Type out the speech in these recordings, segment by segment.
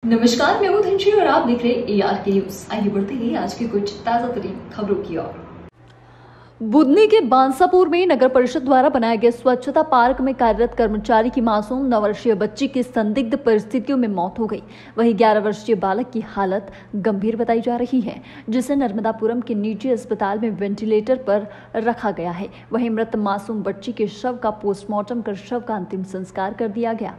नमस्कार, मैं हूं धनश्री और आप देख रहे हैं ARK न्यूज। आइए बढ़ते हैं आज की कुछ ताजा तरीन खबरों की ओर। बुधनी के बांसापुर में नगर परिषद द्वारा बनाए गए स्वच्छता पार्क में कार्यरत कर्मचारी की मासूम 9 वर्षीय बच्ची की संदिग्ध परिस्थितियों में मौत हो गई। वहीं 11 वर्षीय बालक की हालत गंभीर बताई जा रही है, जिसे नर्मदापुरम के निजी अस्पताल में वेंटिलेटर पर रखा गया है। वहीं मृत मासूम बच्ची के शव का पोस्टमार्टम कर शव का अंतिम संस्कार कर दिया गया।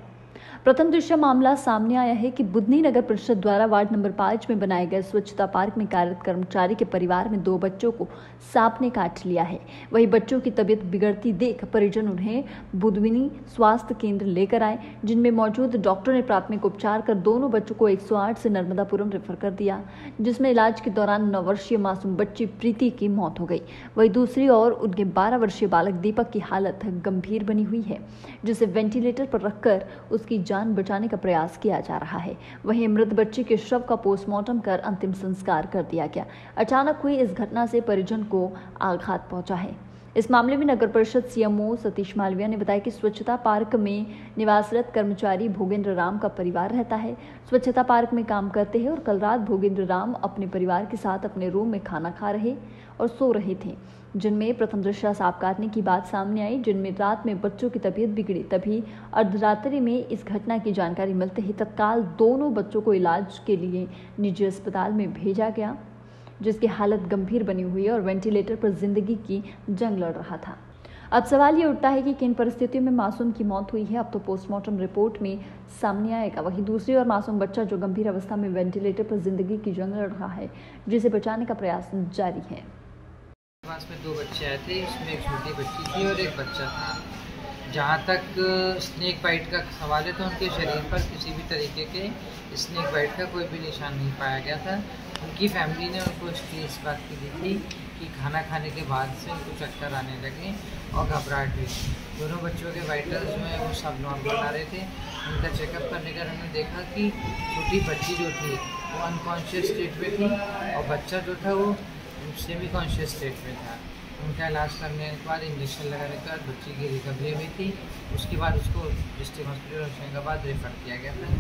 प्रथम दृष्टया मामला सामने आया है कि बुधनी नगर परिषद द्वारा वार्ड नंबर 5 में बनाए गए स्वच्छता पार्क में कार्यरत कर्मचारी के परिवार में 2 बच्चों को सांप ने काट लिया है। वहीं बच्चों की तबीयत बिगड़ती देख परिजन उन्हें बुधनी स्वास्थ्य केंद्र लेकर आए, जिनमें मौजूद डॉक्टर ने प्राथमिक उपचार कर दोनों बच्चों को 108 से नर्मदापुरम रेफर कर दिया, जिसमें इलाज के दौरान 9 वर्षीय मासूम बच्ची प्रीति की मौत हो गई। वहीं दूसरी ओर उनके 12 वर्षीय बालक दीपक की हालत गंभीर बनी हुई है, जिसे वेंटिलेटर पर रखकर उसकी जान बचाने का प्रयास किया जा रहा है। वहीं मृत बच्चे के शव का पोस्टमार्टम कर अंतिम संस्कार कर दिया गया। अचानक हुई इस घटना से परिजन को आघात पहुंचा है। इस मामले में नगर परिषद CMO सतीश मालविया ने बताया कि स्वच्छता पार्क में निवासरत कर्मचारी भोगेंद्र राम का परिवार रहता है। स्वच्छता पार्क में काम करते हैं और कल रात भोगेंद्र राम अपने परिवार के साथ अपने रूम में खाना खा रहे और सो रहे थे, जिनमें प्रथम दृष्टया सांप काटने की बात सामने आई, जिनमें रात में बच्चों की तबीयत बिगड़ी। तभी अर्धरात्रि में इस घटना की जानकारी मिलते ही तत्काल दोनों बच्चों को इलाज के लिए निजी अस्पताल में भेजा गया, जिसकी हालत गंभीर बनी हुई है और वेंटिलेटर पर जिंदगी की जंग लड़ रहा था। अब सवाल ये उठता है कि किन परिस्थितियों में मासूम की मौत हुई है। अब तो पोस्टमार्टम रिपोर्ट में सामने आएगा। वहीं दूसरी ओर मासूम बच्चा जो गंभीर अवस्था में वेंटिलेटर पर जिंदगी की जंग लड़ रहा है, जिसे बचाने का प्रयास जारी है। पास में 2 बच्चे आए थे, इसमें एक छोटी बच्ची थी और एक बच्चा था। जहाँ तक स्नेक बाइट का सवाल है तो उनके शरीर पर किसी भी तरीके के स्नेक बाइट का कोई भी निशान नहीं पाया गया था। उनकी फैमिली ने उनको इस बात की दी थी कि खाना खाने के बाद से उनको चक्कर आने लगे और घबराहट हुई। दोनों बच्चों के वाइटल्स जो है वो सब नॉर्मल आ रहे थे। उनका चेकअप करने का उन्होंने देखा कि छोटी बच्ची जो थी वो अनकॉन्शियस स्टेट में थी और बच्चा जो था वो सेमी कॉन्शियस स्टेट में था। उनका इलाज करने के बाद इंजेक्शन लगाने के बाद बच्ची की रिकवरी हुई थी। उसके बाद उसको डिस्ट्रिक्ट हॉस्पिटल होशंगाबाद रेफर किया गया था,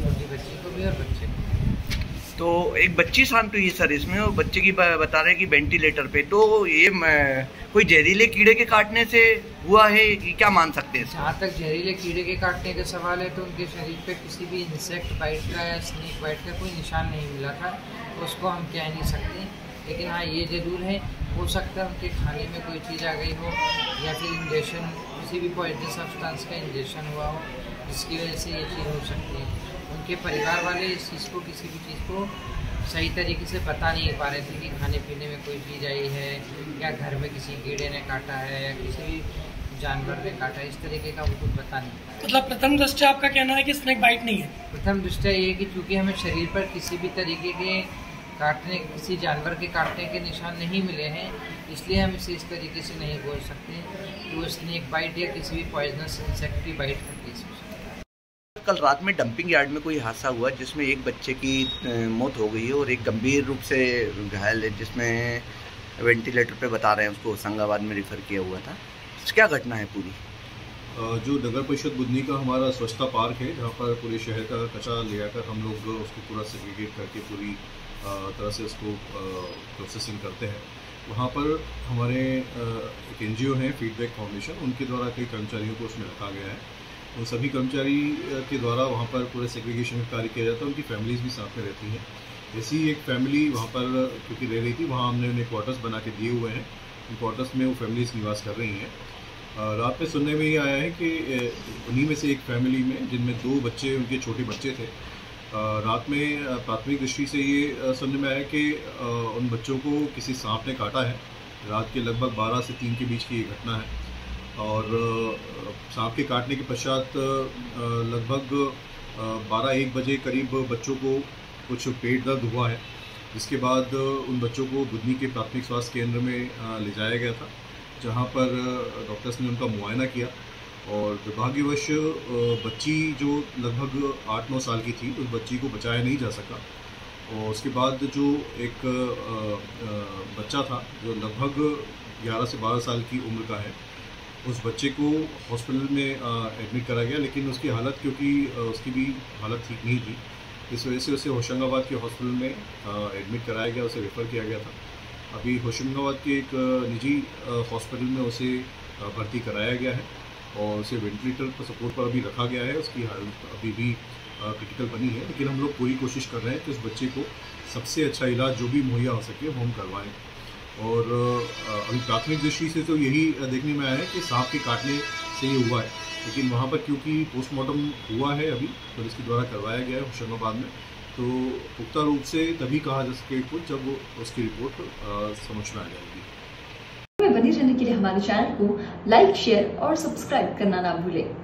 छोटी बच्ची को भी और बच्चे को। तो एक बच्ची शांत हुई है सर इसमें, और बच्चे की बता रहे हैं कि वेंटिलेटर पे। तो ये कोई जहरीले कीड़े के काटने से हुआ है कि क्या मान सकते हैं? जहाँ तक जहरीले कीड़े के काटने का सवाल है तो उनके शरीर पे किसी भी इंसेक्ट बाइट का या स्नेक बाइट का कोई निशान नहीं मिला था, तो उसको हम कह नहीं सकते। लेकिन हाँ, ये ज़रूर है, हो सकता है उनके खाने में कोई चीज़ आ गई हो या फिर इंजेक्शन, किसी भी पॉइजन सब्सटेंस का इंजेक्शन हुआ हो, जिसकी वजह से ये चीज़ हो सकती है। उनके परिवार वाले इस चीज़ को, किसी भी चीज़ को सही तरीके से बता नहीं पा रहे थे कि खाने पीने में कोई चीज़ आई है या घर में किसी कीड़े ने काटा है या किसी भी जानवर ने काटा, इस तरीके का वो कुछ बता नहीं पा रहे। मतलब प्रथम दृष्टया आपका कहना है कि स्नेक बाइट नहीं है? प्रथम दृष्टया ये कि चूँकि हमें शरीर पर किसी भी तरीके के काटने, किसी जानवर के काटने के निशान नहीं मिले हैं, इसलिए हम इसे इस तरीके से नहीं बोल सकते कि वो स्नेक बाइट या किसी भी पॉइजनस इंसेक्ट की बाइट का केस हो सकता है। कल रात में डंपिंग यार्ड में कोई हादसा हुआ जिसमें एक बच्चे की मौत हो गई है और एक गंभीर रूप से घायल है, जिसमें वेंटिलेटर पे बता रहे हैं उसको होशंगाबाद में रेफर किया हुआ था। क्या घटना है पूरी? जो नगर परिषद बुधनी का हमारा स्वच्छता पार्क है, जहाँ पर पूरे शहर का कचरा ले आकर हम लोग उसको पूरा सेग्रीगेट करके पूरी तरह से उसको प्रोसेसिंग करते हैं। वहाँ पर हमारे एक NGO हैं फीडबैक फाउंडेशन, उनके द्वारा कई कर्मचारियों को उसमें रखा गया है। उन सभी कर्मचारी के द्वारा वहाँ पर पूरे सेग्रीगेशन का कार्य किया जाता है। उनकी फैमिलीज़ भी साथ में रहती हैं। ऐसी एक फैमिली वहाँ पर क्योंकि रह रही थी, वहाँ हमने उन्हें क्वार्टर्स बना के दिए हुए हैं। उन क्वार्टर्स में वो फैमिलीज़ निवास कर रही हैं। रात में सुनने में ये आया है कि उन्हीं में से एक फैमिली में, जिनमें 2 बच्चे, उनके छोटे बच्चे थे, रात में प्राथमिक दृष्टि से ये सुनने में आया कि उन बच्चों को किसी सांप ने काटा है। रात के लगभग 12 से 3 के बीच की ये घटना है और सांप के काटने के पश्चात लगभग 12-1 बजे करीब बच्चों को कुछ पेट दर्द हुआ है, जिसके बाद उन बच्चों को बुधनी के प्राथमिक स्वास्थ्य केंद्र में ले जाया गया था, जहाँ पर डॉक्टर्स ने उनका मुआयना किया और दुर्भाग्यवश बच्ची जो लगभग 8-9 साल की थी, उस बच्ची को बचाया नहीं जा सका। और उसके बाद जो एक बच्चा था जो लगभग 11 से 12 साल की उम्र का है, उस बच्चे को हॉस्पिटल में एडमिट करा गया, लेकिन उसकी हालत, क्योंकि उसकी भी हालत ठीक नहीं थी, इस वजह से उसे होशंगाबाद के हॉस्पिटल में एडमिट कराया गया, उसे रेफ़र किया गया था। अभी होशंगाबाद के एक निजी हॉस्पिटल में उसे भर्ती कराया गया है और उसे वेंटिलेटर पर सपोर्ट पर अभी रखा गया है। उसकी हालत अभी भी क्रिटिकल बनी है, लेकिन हम लोग पूरी कोशिश कर रहे हैं कि उस बच्चे को सबसे अच्छा इलाज जो भी मुहैया हो सके वो हम करवाएँ। और अभी प्राथमिक दृष्टि से तो यही देखने में आया है कि सांप के काटने से ये हुआ है, लेकिन वहाँ पर क्योंकि पोस्टमार्टम हुआ है अभी पुलिस के द्वारा करवाया गया है होशंगाबाद में, तो पुख्ता रूप से तभी कहा जा सके जब उसकी रिपोर्ट समझ में आ जाएगी। बने रहने के लिए हमारे चैनल को लाइक, शेयर और सब्सक्राइब करना ना भूलें।